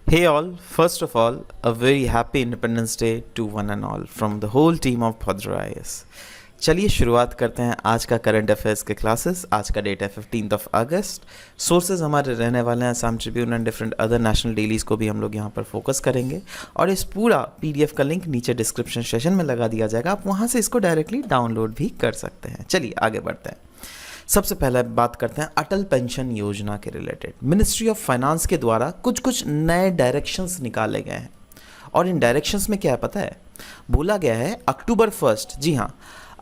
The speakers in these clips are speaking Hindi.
Hey all, first of all, a very happy Independence Day to one and all from the whole team of Bhadra IAS। चलिए शुरुआत करते हैं आज का करंट अफेयर्स के क्लासेस। आज का डेट है 15 अगस्त। सोर्सेज हमारे रहने वाले हैं Assam Tribune and different other national dailies को भी हम लोग यहाँ पर फोकस करेंगे और इस पूरा पीडीएफ का लिंक नीचे डिस्क्रिप्शन सेशन में लगा दिया जाएगा, आप वहाँ से इसको डायरेक्टली डाउनलोड भी कर सकते हैं। चलिए आगे बढ़ते हैं। सबसे पहले बात करते हैं अटल पेंशन योजना के रिलेटेड। मिनिस्ट्री ऑफ फाइनेंस के द्वारा कुछ कुछ नए डायरेक्शंस निकाले गए हैं और इन डायरेक्शंस में क्या है पता है, बोला गया है अक्टूबर 1, जी हाँ,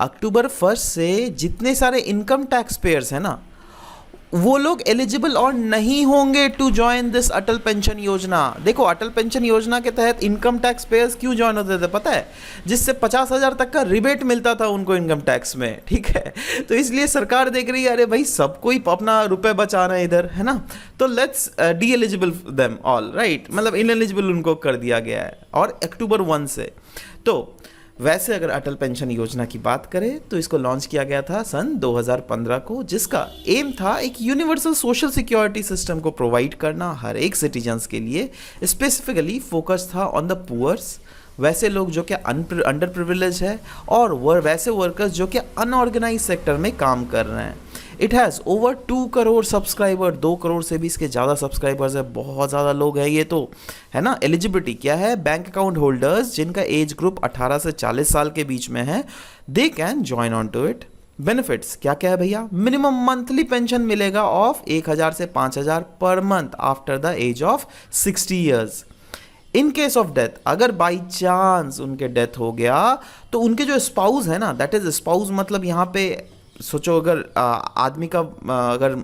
अक्टूबर 1 से जितने सारे इनकम टैक्स पेयर्स हैं ना, वो लोग एलिजिबल और नहीं होंगे to join this Atal pension Yojana. देखो, अटल पेंशन योजना के तहत इनकम टैक्स पेयर्स क्यों ज्वाइन होते थे पता है? जिससे 50,000 तक का रिबेट मिलता था उनको इनकम टैक्स में, ठीक है। तो इसलिए सरकार देख रही है, अरे भाई सबको ही अपना रुपए बचा रहे हैं इधर, है ना, तो let's D eligible them all, right, मतलब इनएलिजिबल उनको कर दिया गया है और अक्टूबर 1 से। तो वैसे अगर अटल पेंशन योजना की बात करें तो इसको लॉन्च किया गया था सन 2015 को, जिसका एम था एक यूनिवर्सल सोशल सिक्योरिटी सिस्टम को प्रोवाइड करना हर एक सिटीजन्स के लिए। स्पेसिफिकली फोकस था ऑन द पुअर्स, वैसे लोग जो कि अंडर प्रिविलेज है, और वैसे वर्कर्स जो कि अनऑर्गेनाइज सेक्टर में काम कर रहे हैं। It has over 2 crore subscriber, 2 crore से भी इसके ज़्यादा सब्सक्राइबर्स है, बहुत ज़्यादा लोग हैं ये तो, है ना। एलिजिबिलिटी क्या है? बैंक अकाउंट होल्डर्स जिनका एज ग्रुप 18 से 40 साल के बीच में है, they can join on to it. Benefits क्या क्या है भैया? मिनिमम मंथली पेंशन मिलेगा ऑफ 1,000 से 5,000 पर month after the age of 60 years. In case of death, अगर बाई चांस उनके डेथ हो गया तो उनके जो स्पाउस है ना, दैट इज स्पाउस, मतलब यहाँ पे सोचो अगर आदमी का अगर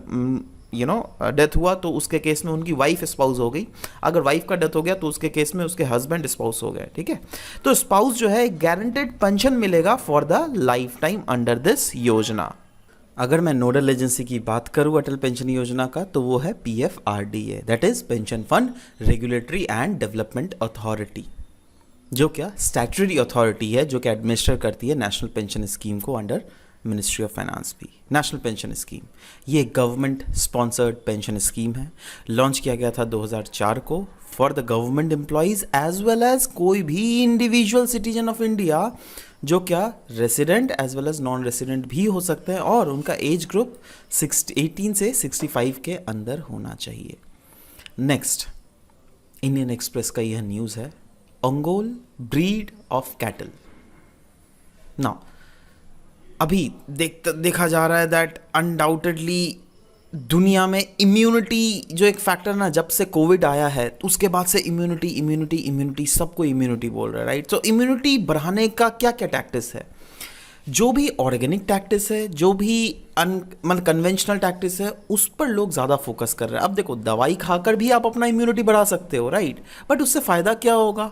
डेथ हुआ तो उसके केस में उनकी वाइफ स्पाउस हो गई, अगर वाइफ का डेथ हो गया तो उसके केस में उसके हस्बैंड स्पाउस हो गए, ठीक है। तो स्पाउस जो है गारंटेड पेंशन मिलेगा for the life time under this योजना। अगर मैं नोडल एजेंसी की बात करूं अटल पेंशन योजना का, तो वो है PFRDA, that is pension fund regulatory and development authority, जो क्या स्टैट्यूटरी अथॉरिटी है जो कि एडमिनिस्टर करती है नेशनल पेंशन स्कीम को अंडर मिनिस्ट्री ऑफ फाइनेंस भी। नेशनल पेंशन स्कीम ये गवर्नमेंट स्पॉन्सर्ड पेंशन स्कीम है, लॉन्च किया गया था 2004 को for the government employees as well as कोई भी इंडिविजुअल सिटीजन ऑफ इंडिया जो क्या resident as well as non resident भी हो सकते हैं और उनका एज ग्रुप 18 से 65 के अंदर होना चाहिए। नेक्स्ट, इंडियन एक्सप्रेस का यह न्यूज़ है, Ongole breed of cattle. Now अभी देखा जा रहा है दैट अनडाउटेडली दुनिया में इम्यूनिटी जो एक फैक्टर ना, जब से कोविड आया है तो उसके बाद से इम्यूनिटी सबको इम्यूनिटी बोल रहा है, राइट। तो इम्यूनिटी बढ़ाने का क्या क्या टैक्टिस है? जो भी ऑर्गेनिक टैक्टिस है, जो भी मतलब कन्वेंशनल टैक्टिस है, उस पर लोग ज़्यादा फोकस कर रहे हैं। अब देखो, दवाई खाकर भी आप अपना इम्यूनिटी बढ़ा सकते हो, राइट, बट उससे फ़ायदा क्या होगा,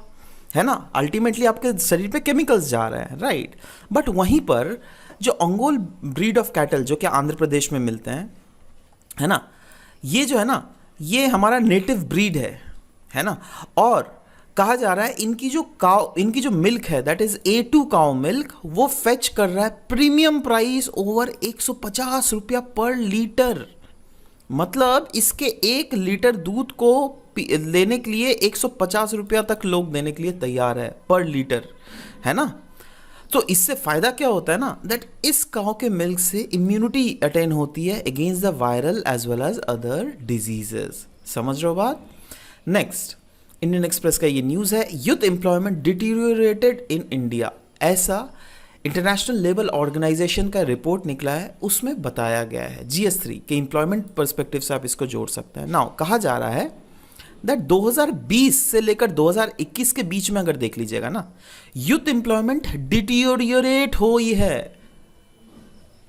है ना? अल्टीमेटली आपके शरीर पे केमिकल्स जा रहे हैं, राइट। बट वहीं पर जो ओंगोल ब्रीड ऑफ कैटल जो कि आंध्र प्रदेश में मिलते हैं, है ना, ये जो है ना, ये हमारा नेटिव ब्रीड है ना, और कहा जा रहा है इनकी जो मिल्क है that is A2 cow milk, वो फेच कर रहा है प्रीमियम प्राइस ओवर 150 रुपया पर लीटर। मतलब इसके 1 लीटर दूध को लेने के लिए 150 रुपया तक लोग देने के लिए तैयार है पर लीटर, है ना। तो इससे फ़ायदा क्या होता है ना, दैट इस काऊ के मिल्क से इम्यूनिटी अटेन होती है against the viral as well as other diseases. समझ रहे हो बात? नेक्स्ट, इंडियन एक्सप्रेस का ये न्यूज़ है, youth employment deteriorated in India. ऐसा इंटरनेशनल लेबर ऑर्गेनाइजेशन का रिपोर्ट निकला है, उसमें बताया गया है। GS3 के एम्प्लॉयमेंट पर्सपेक्टिव से आप इसको जोड़ सकते हैं। नाउ कहा जा रहा है दैट 2020 से लेकर 2021 के बीच में अगर देख लीजिएगा ना, यूथ एम्प्लॉयमेंट डिटीरियोरेट हुई है।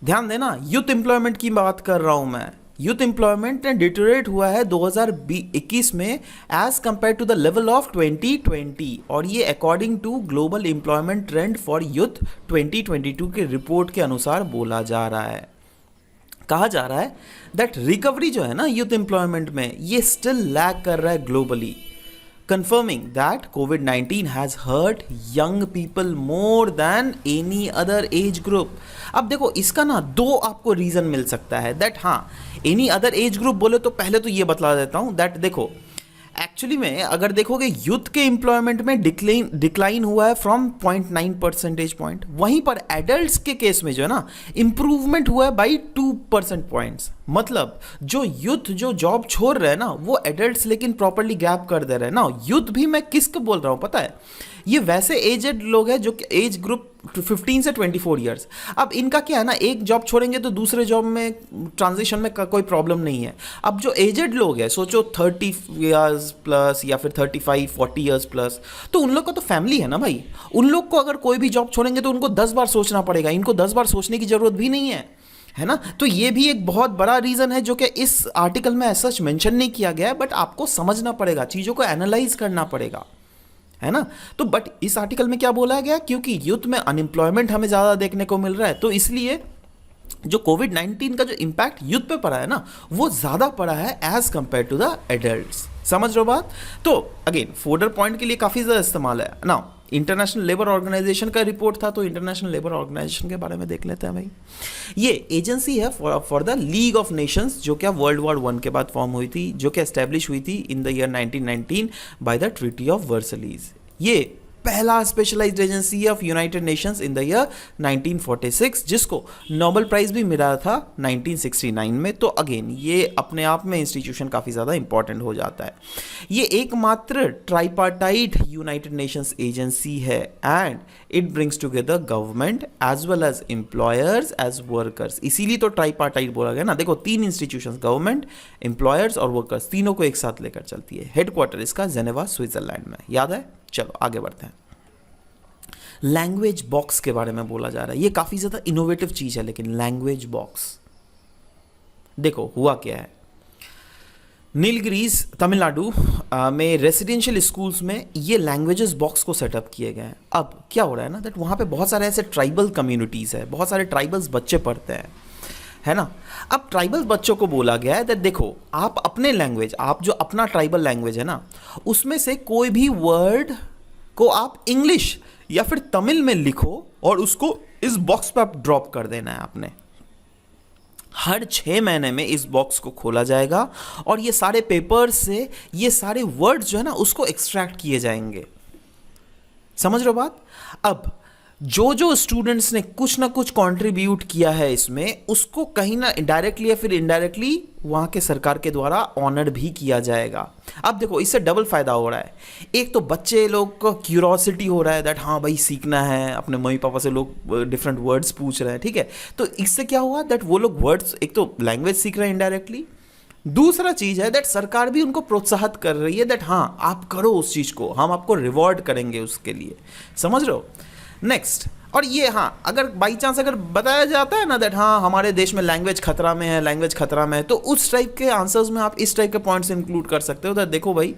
ध्यान देना, यूथ एम्प्लॉयमेंट की बात कर रहा हूं मैं। यूथ एम्प्लॉयमेंट डिटीरियोरेट हुआ है 2021 में as compare to the level of 2020, और ये according to global employment trend for youth 2022 के रिपोर्ट के अनुसार बोला जा रहा है। कहा जा रहा है दैट रिकवरी जो है ना यूथ एम्प्लॉयमेंट में, ये स्टिल लैग कर रहा है globally, confirming that COVID-19 has hurt young people more than any other age group। अब देखो, इसका ना 2 आपको रीज़न मिल सकता है दैट हाँ, एनी अदर एज ग्रुप बोले तो पहले तो ये बतला देता हूँ दैट देखो, एक्चुअली में अगर देखोगे यूथ के एम्प्लॉयमेंट में डिक्लाइन हुआ है फ्रॉम 0.9 परसेंटेज पॉइंट, वहीं पर एडल्ट्स के केस में जो है ना इंप्रूवमेंट हुआ है बाई 2 परसेंट पॉइंट्स। मतलब जो यूथ जो जॉब छोड़ रहे हैं ना वो एडल्ट्स लेकिन प्रॉपरली गैप कर दे रहे हैं ना। यूथ भी मैं किसको बोल रहा हूँ पता है, ये वैसे एजेड लोग हैं जो एज ग्रुप 15 से 24 ईयर्स। अब इनका क्या है ना, एक जॉब छोड़ेंगे तो दूसरे जॉब में ट्रांजिशन में कोई प्रॉब्लम नहीं है। अब जो एजेड लोग हैं सोचो 30 ईयर्स प्लस या फिर 35-40 ईयर्स प्लस, तो उन लोग का तो फैमिली है ना भाई। उन लोग को अगर कोई भी जॉब छोड़ेंगे तो उनको 10 बार सोचना पड़ेगा, इनको 10 बार सोचने की जरूरत भी नहीं है ना। तो ये भी एक बहुत बड़ा रीजन है जो कि इस आर्टिकल में ऐसा मेंशन नहीं किया गया है, बट आपको समझना पड़ेगा, चीज़ों को एनालाइज करना पड़ेगा, है ना। तो बट इस आर्टिकल में क्या बोला गया, क्योंकि यूथ में अनएम्प्लॉयमेंट हमें ज़्यादा देखने को मिल रहा है, तो इसलिए जो कोविड-19 का जो इम्पैक्ट यूथ पे पड़ा है ना वो ज़्यादा पड़ा है as compare to the adults. समझ रहे हो बात। तो अगेन फोर्डर पॉइंट के लिए काफ़ी ज़्यादा इस्तेमाल है ना। इंटरनेशनल लेबर ऑर्गेनाइजेशन का रिपोर्ट था, तो इंटरनेशनल लेबर ऑर्गेनाइजेशन के बारे में देख लेते हैं भाई। ये एजेंसी है for the league of Nations, जो क्या वर्ल्ड वॉर 1 के बाद फॉर्म हुई थी, जो कि एस्टेब्लिश हुई थी in the year 1919 by the treaty of Versailles. ये पहला specialised agency of United Nations in the year 1946, जिसको नोबेल प्राइज भी मिला था 1969 में। तो अगेन ये अपने आप में इंस्टीट्यूशन काफ़ी ज़्यादा इंपॉर्टेंट हो जाता है। ये एकमात्र ट्राइपार्टाइट यूनाइटेड नेशंस एजेंसी है and it brings together government as well as employers as workers. इसीलिए तो ट्राइपार्टाइट बोला गया ना। देखो 3 इंस्टीट्यूशंस, गवर्नमेंट, एम्प्लॉयर्स और वर्कर्स, तीनों को एक साथ लेकर चलती है। हेडक्वार्टर इसका जेनेवा स्विट्जरलैंड में, याद है। चलो आगे बढ़ते हैं। लैंग्वेज बॉक्स के बारे में बोला जा रहा है। ये काफ़ी ज़्यादा इनोवेटिव चीज़ है, लेकिन लैंग्वेज बॉक्स देखो हुआ क्या है। नीलगिरीज तमिलनाडु में रेसिडेंशियल स्कूल्स में ये लैंग्वेजेस बॉक्स को सेटअप किए गए हैं। अब क्या हो रहा है ना, दैट वहाँ पे बहुत सारे ऐसे ट्राइबल कम्युनिटीज़ है, बहुत सारे ट्राइबल्स बच्चे पढ़ते हैं, है ना। अब ट्राइबल बच्चों को बोला गया है दैट देखो आप अपने लैंग्वेज, आप जो अपना ट्राइबल लैंग्वेज है ना, उसमें से कोई भी वर्ड को आप इंग्लिश या फिर तमिल में लिखो और उसको इस बॉक्स पे आप ड्रॉप कर देना है आपने। हर 6 महीने में इस बॉक्स को खोला जाएगा और ये सारे पेपर्स से ये सारे वर्ड्स जो है ना उसको एक्सट्रैक्ट किए जाएंगे। समझ रहे हो बात। अब जो स्टूडेंट्स ने कुछ ना कुछ कंट्रीब्यूट किया है इसमें, उसको कहीं ना डायरेक्टली या फिर इनडायरेक्टली वहाँ के सरकार के द्वारा ऑनर भी किया जाएगा। अब देखो इससे डबल फायदा हो रहा है। एक तो बच्चे लोग को क्यूरोसिटी हो रहा है दैट हाँ भाई सीखना है, अपने मम्मी पापा से लोग डिफरेंट वर्ड्स पूछ रहे हैं, ठीक है। तो इससे क्या हुआ दैट वो लोग वर्ड्स, एक तो लैंग्वेज सीख रहे हैं इनडायरेक्टली, दूसरा चीज़ है दैट सरकार भी उनको प्रोत्साहित कर रही है दैट हाँ आप करो उस चीज़ को, हम आपको रिवॉर्ड करेंगे उसके लिए। समझ रहे हो। नेक्स्ट, और ये हाँ अगर बाई चांस अगर बताया जाता है ना दैट हाँ हमारे देश में लैंग्वेज खतरा में है, लैंग्वेज खतरा में है, तो उस टाइप के आंसर्स में आप इस टाइप के पॉइंट्स इंक्लूड कर सकते हो। तो देखो भाई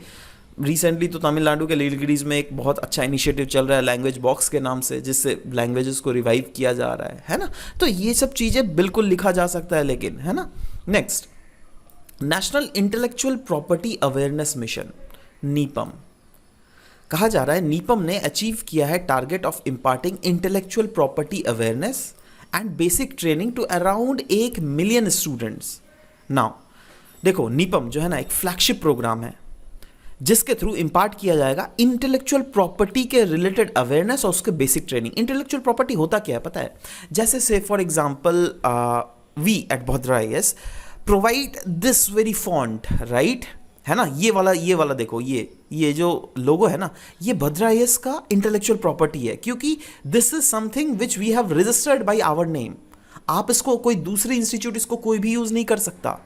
रिसेंटली तो तमिलनाडु के नीलगिरीज में एक बहुत अच्छा इनिशिएटिव चल रहा है लैंग्वेज बॉक्स के नाम से, जिससे लैंग्वेजेस को रिवाइव किया जा रहा है ना। तो ये सब चीज़ें बिल्कुल लिखा जा सकता है, लेकिन है ना। Next, national intellectual property awareness mission, NIPAM कहा जा रहा है। नीपम ने अचीव किया है target of imparting intellectual property awareness and basic training to around 1 million students. Now देखो नीपम जो है ना एक फ्लैगशिप प्रोग्राम है जिसके थ्रू इम्पार्ट किया जाएगा इंटेलेक्चुअल प्रॉपर्टी के रिलेटेड अवेयरनेस और उसके बेसिक ट्रेनिंग। इंटेलेक्चुअल प्रॉपर्टी होता क्या है पता है, जैसे से for example we at Bhadra IAS provide this very font, right, है ना। ये वाला देखो ये जो लोगो है ना, ये भद्रा IAS का इंटेलेक्चुअल प्रॉपर्टी है, क्योंकि this is something which we have registered by our name. आप इसको कोई दूसरी इंस्टीट्यूट इसको कोई भी यूज नहीं कर सकता।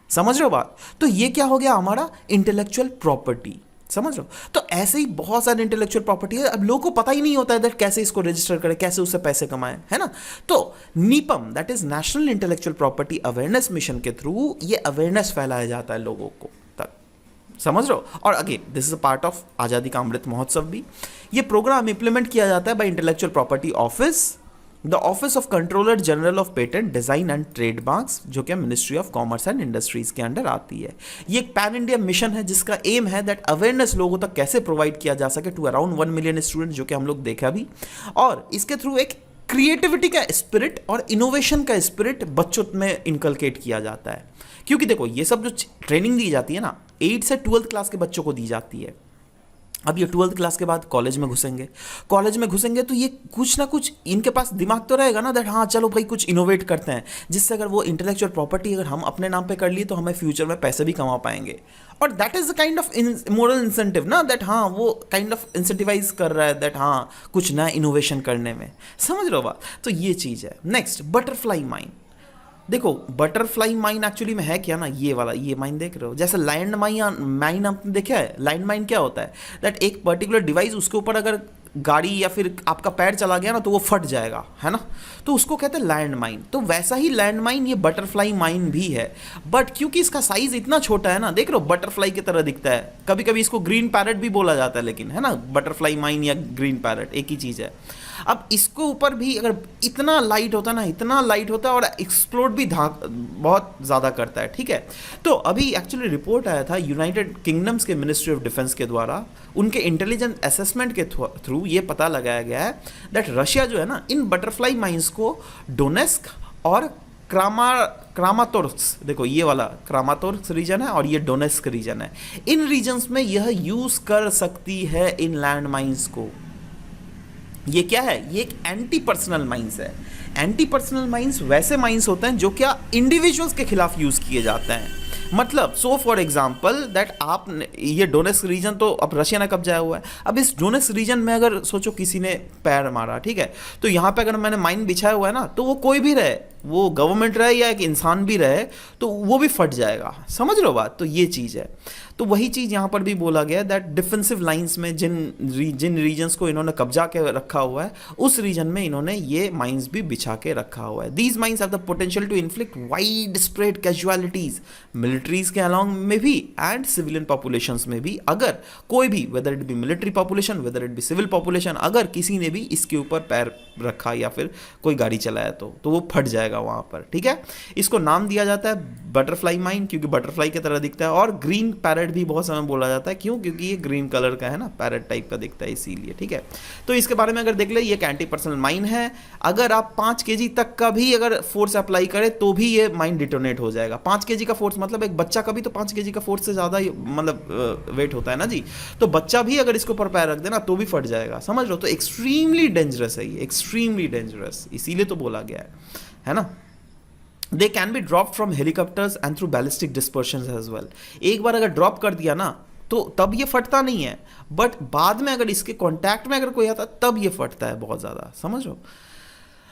समझ रहे हो बात। तो ये क्या हो गया हमारा इंटेलेक्चुअल प्रॉपर्टी। समझ रहे हो। तो ऐसे ही बहुत सारे इंटेलेक्चुअल प्रॉपर्टी है, अब लोगों को पता ही नहीं होता है दैट कैसे इसको रजिस्टर करें, कैसे उससे पैसे कमाएं, है ना। तो NIPAM that is national intellectual property awareness mission के थ्रू ये अवेयरनेस फैलाया जाता है लोगों को तक। समझ रहे हो। और again this is a part of आज़ादी का अमृत महोत्सव भी। ये प्रोग्राम इंप्लीमेंट किया जाता है by intellectual property office, the office of controller general of patent design and trademarks, जो कि ministry of commerce and industries के अंडर आती है। ये एक पैन इंडिया मिशन है जिसका एम है दैट अवेयरनेस लोगों तक कैसे प्रोवाइड किया जा सके टू अराउंड 1 मिलियन स्टूडेंट, जो कि हम लोग देखा भी। और इसके थ्रू एक क्रिएटिविटी का स्पिरिट और इनोवेशन का स्पिरिट बच्चों में इनकलकेट किया जाता है। क्योंकि देखो ये सब जो ट्रेनिंग दी जाती है ना, 8 से 12th क्लास के बच्चों को दी जाती है। अब ये 12th क्लास के बाद कॉलेज में घुसेंगे तो ये कुछ ना कुछ इनके पास दिमाग तो रहेगा ना, दैट हाँ चलो भाई कुछ इनोवेट करते हैं, जिससे अगर वो इंटेलेक्चुअल प्रॉपर्टी अगर हम अपने नाम पे कर लिए तो हमें फ्यूचर में पैसे भी कमा पाएंगे। और that is the kind of moral incentive ना, दैट हाँ वो काइंड ऑफ इंसेंटिवाइज कर रहा है दैट हाँ कुछ नया इनोवेशन करने में, समझ रहे हो बात। तो ये चीज़ है। Next, butterfly mind. देखो बटरफ्लाई माइन एक्चुअली में है क्या ना, ये वाला, ये माइन देख रहे हो, जैसे लैंड माइन आपने देखा है। लैंड माइन क्या होता है, दैट एक पर्टिकुलर डिवाइस, उसके ऊपर अगर गाड़ी या फिर आपका पैर चला गया ना तो वो फट जाएगा, है ना, तो उसको कहते हैं लैंड माइन। तो वैसा ही लैंड माइन ये बटरफ्लाई माइन भी है, बट क्योंकि इसका साइज इतना छोटा है ना, देख रहे हो बटरफ्लाई की तरह दिखता है, कभी कभी इसको ग्रीन पैरेट भी बोला जाता है, लेकिन है ना बटरफ्लाई माइन या ग्रीन पैरेट एक ही चीज़ है। अब इसके ऊपर भी अगर इतना लाइट होता है ना, इतना लाइट होता है और एक्सप्लोड भी बहुत ज़्यादा करता है, ठीक है। तो अभी एक्चुअली रिपोर्ट आया था यूनाइटेड किंगडम्स के मिनिस्ट्री ऑफ डिफेंस के द्वारा, उनके इंटेलिजेंस असेसमेंट के थ्रू ये पता लगाया गया है दैट रशिया जो है ना इन बटरफ्लाई माइंस को डोनेस्क और क्रामातोर्स्क, देखो ये वाला क्रामातोर्स्क रीजन है और ये डोनेस्क रीजन है, इन रीजन्स में यह यूज़ कर सकती है इन लैंड माइंस को। ये क्या है, ये एक एंटी पर्सनल माइंस है। एंटी पर्सनल माइंस वैसे माइंस होते हैं जो क्या इंडिविजुअल्स के खिलाफ यूज़ किए जाते हैं। मतलब सो फॉर एग्जाम्पल दैट आप ये डोनेस्क रीजन तो अब रशिया ने कब्जाया हुआ है, अब इस डोनेस्क रीजन में अगर सोचो किसी ने पैर मारा, ठीक है, तो यहाँ पे अगर मैंने माइन बिछाया हुआ है ना, तो वो कोई भी रहे, वो गवर्नमेंट रहे या एक इंसान भी रहे, तो वो भी फट जाएगा, समझ लो बात। तो ये चीज़ है। तो वही चीज़ यहाँ पर भी बोला गया दैट डिफेंसिव लाइंस में जिन रीजन्स को इन्होंने कब्जा के रखा हुआ है, उस रीजन में इन्होंने ये माइंस भी बिछा के रखा हुआ है। These mines have the potential to inflict wide spread casualties, militaries के अलॉन्ग में भी एंड सिविलियन पॉपुलेशंस में भी। अगर कोई भी, whether it be military population, whether it be civil population, अगर किसी ने भी इसके ऊपर पैर रखा या फिर कोई गाड़ी चलाया तो वो फट जाएगा वहाँ पर, ठीक है। इसको नाम दिया जाता है बटरफ्लाई माइन, क्योंकि बटरफ्लाई की तरह दिखता है। और ग्रीन पैरेट भी बहुत समय बोला जाता है, क्यों, क्योंकि ये ग्रीन कलर का है ना, पैरेट टाइप का दिखता है इसीलिए, ठीक है। तो इसके बारे में अगर देख ले, ये एक एंटी पर्सनल माइन है। अगर आप 5 kg तक का भी अगर फोर्स अप्लाई करें तो भी ये माइन डिटोनेट हो जाएगा। 5 kg का फोर्स मतलब एक बच्चा का भी तो 5 kg का फोर्स से ज़्यादा मतलब वेट होता है ना जी, तो बच्चा भी अगर इसके ऊपर पैर रख देना तो भी फट जाएगा, समझ लो। तो एक्सट्रीमली डेंजरस है ये, एक्सट्रीमली डेंजरस, इसीलिए तो बोला गया है ना। They can be drop from helicopters and through ballistic dispersion as well. एक बार अगर ड्रॉप कर दिया ना तो तब ये फटता नहीं है, बट बाद में अगर इसके कांटेक्ट में अगर कोई आता तब ये फटता है बहुत ज़्यादा, समझो।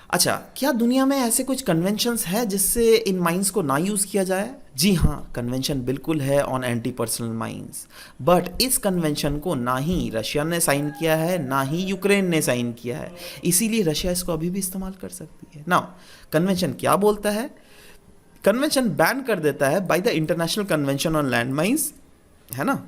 अच्छा, क्या दुनिया में ऐसे कुछ कन्वेंशंस है जिससे इन माइंस को ना यूज़ किया जाए? जी हाँ, कन्वेंशन बिल्कुल है on anti personal mines, but इस कन्वेंशन को ना ही रशिया ने साइन किया है ना ही यूक्रेन ने साइन किया है, इसीलिए रशिया इसको अभी भी इस्तेमाल कर सकती है ना। कन्वेंशन क्या बोलता है? कन्वेंशन बैन कर देता है by the international convention on land mines, है ना।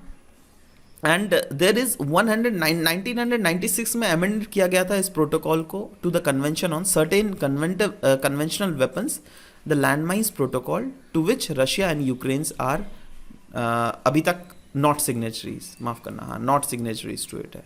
एंड देर इज 1996 में अमेंड किया गया था इस प्रोटोकॉल को to the convention on certain conventional weapons, the land mines protocol, to which Russia and Ukraines are अभी तक नॉट सिग्नेचरीज, माफ करना, हाँ नॉट सिग्नेचरीज टू इट है।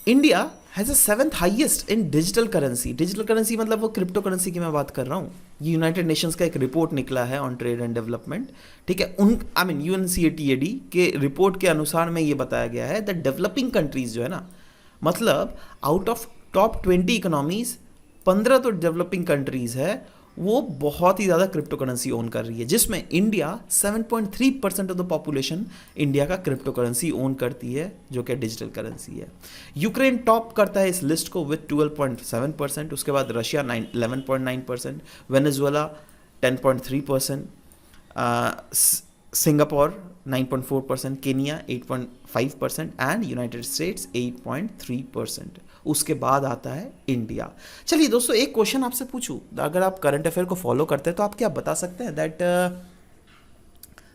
India has a 7th highest in digital currency. Digital currency मतलब वो क्रिप्टो करेंसी की मैं बात कर रहा हूँ। ये यूनाइटेड नेशंस का एक रिपोर्ट निकला है ऑन ट्रेड एंड डेवलपमेंट, ठीक है। UNCTAD के रिपोर्ट के अनुसार में ये बताया गया है दैट डेवलपिंग कंट्रीज जो है ना, मतलब आउट ऑफ टॉप 20 इकोनॉमीज 15 तो डेवलपिंग कंट्रीज है, वो बहुत ही ज़्यादा क्रिप्टो करेंसी ओन कर रही है, जिसमें India 7.3% of the population India का क्रिप्टो करेंसी ओन करती है, जो कि डिजिटल करेंसी है। यूक्रेन टॉप करता है इस लिस्ट को विद 12.7%, उसके बाद Russia 11.9%, Venezuela 10.3%, Singapore 9.4%, Kenya 8.5% and United states 8.3%। उसके बाद आता है इंडिया। चलिए दोस्तों, एक क्वेश्चन आपसे पूछूं, अगर आप करंट अफेयर को फॉलो करते हैं तो आप क्या बता सकते हैं दैट,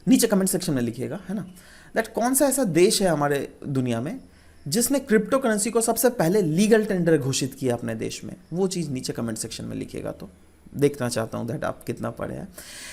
नीचे कमेंट सेक्शन में लिखिएगा, है ना, दैट कौन सा ऐसा देश है हमारे दुनिया में जिसने क्रिप्टो करेंसी को सबसे पहले लीगल टेंडर घोषित किया अपने देश में, वो चीज़ नीचे कमेंट सेक्शन में लिखिएगा, तो देखना चाहता हूं दैट आप कितना पढ़े हैं।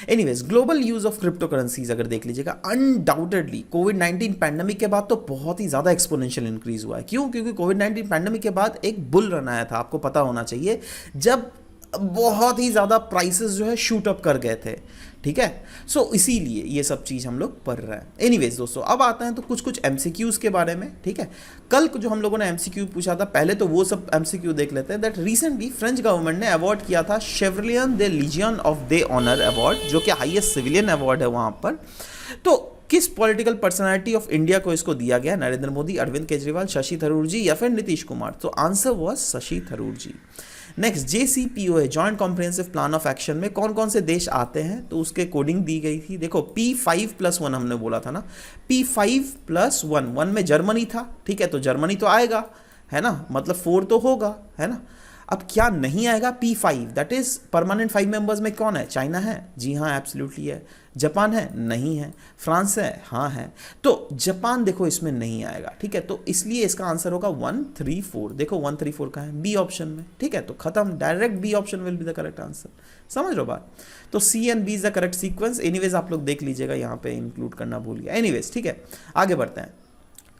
Anyways, global use of crypto currencies अगर देख लीजिएगा, अनडाउटेडली कोविड-19 पैंडेमिक के बाद तो बहुत ही ज़्यादा एक्सपोनेंशियल इंक्रीज हुआ है। क्यों? क्योंकि कोविड-19 पैंडेमिक के बाद एक बुल रन आया था, आपको पता होना चाहिए, जब बहुत ही ज़्यादा प्राइसेस जो है शूट अप कर गए थे, ठीक है। सो इसीलिए ये सब चीज़ हम लोग पढ़ रहे हैं। एनीवेज दोस्तों, अब आते हैं तो कुछ एमसीक्यूज के बारे में, ठीक है। कल जो हम लोगों ने एमसीक्यू पूछा था, पहले तो वो सब एमसीक्यू देख लेते हैं। दैट रिसेंटली फ्रेंच गवर्नमेंट ने अवार्ड किया था chevalier de legion of the honour award, जो कि हाईएस्ट सिविलियन अवार्ड है वहाँ पर। तो किस पॉलिटिकल पर्सनालिटी ऑफ इंडिया को इसको दिया गया? नरेंद्र मोदी, अरविंद केजरीवाल, शशि थरूर जी या फिर नीतीश कुमार? तो answer was Shashi Tharoor ji. Next, JCPOA joint comprehensive plan of action में कौन कौन से देश आते हैं? तो उसके कोडिंग दी गई थी। देखो P5+1 हमने बोला था ना, P5+1, 1 में जर्मनी था, ठीक है, तो जर्मनी तो आएगा, है ना, मतलब 4 तो होगा, है ना। अब क्या नहीं आएगा? P5, that is permanent 5 members में कौन है? चाइना है, जी हाँ एब्सोल्युटली है। जापान है, नहीं है। फ्रांस है, हाँ है। तो जापान देखो इसमें नहीं आएगा, ठीक है, तो इसलिए इसका आंसर होगा 1, 3, 4। देखो 1, 3, 4 का है बी ऑप्शन में, ठीक है, तो खत्म, direct B option will be the correct answer. समझ लो बात? तो C and B is the correct sequence. Anyways आप लोग देख लीजिएगा, यहाँ पे इंक्लूड करना भूल गया। एनीवेज ठीक है, आगे बढ़ते हैं।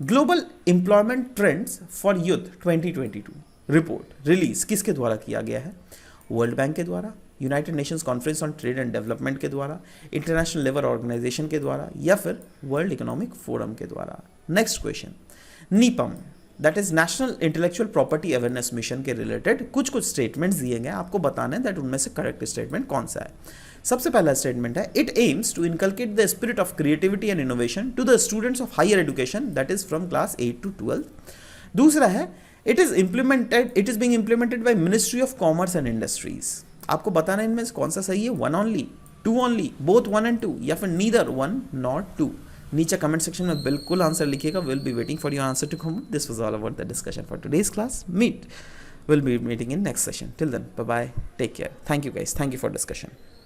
Global employment trends for youth 2022 report release किसके द्वारा किया गया है? वर्ल्ड बैंक के द्वारा, United Nations conference on trade and development के द्वारा, इंटरनेशनल लेबर ऑर्गेनाइजेशन के द्वारा या फिर वर्ल्ड इकोनॉमिक फोरम के द्वारा? Next question, NIPAM that is national intellectual property awareness mission के रिलेटेड कुछ स्टेटमेंट्स दिए गए, आपको बताना है दैट उनमें से करेक्ट स्टेटमेंट कौन सा है। सबसे पहला स्टेटमेंट है, it aims to inculcate the spirit of creativity and innovation to the students of higher education that is from class 8 to 12। दूसरा है, it is being implemented by ministry of commerce and industries. आपको बताना है इनमें से कौन सा सही है, 1 only, 2 only, बोथ 1 and 2 या फिर नीदर 1 nor 2। नीचे कमेंट सेक्शन में बिल्कुल आंसर लिखिएगा। Will be waiting for your answer to come. This was all about the discussion for today's class. Will be meeting in next session. Till then, bye bye, take care, thank you guys, thank you for discussion.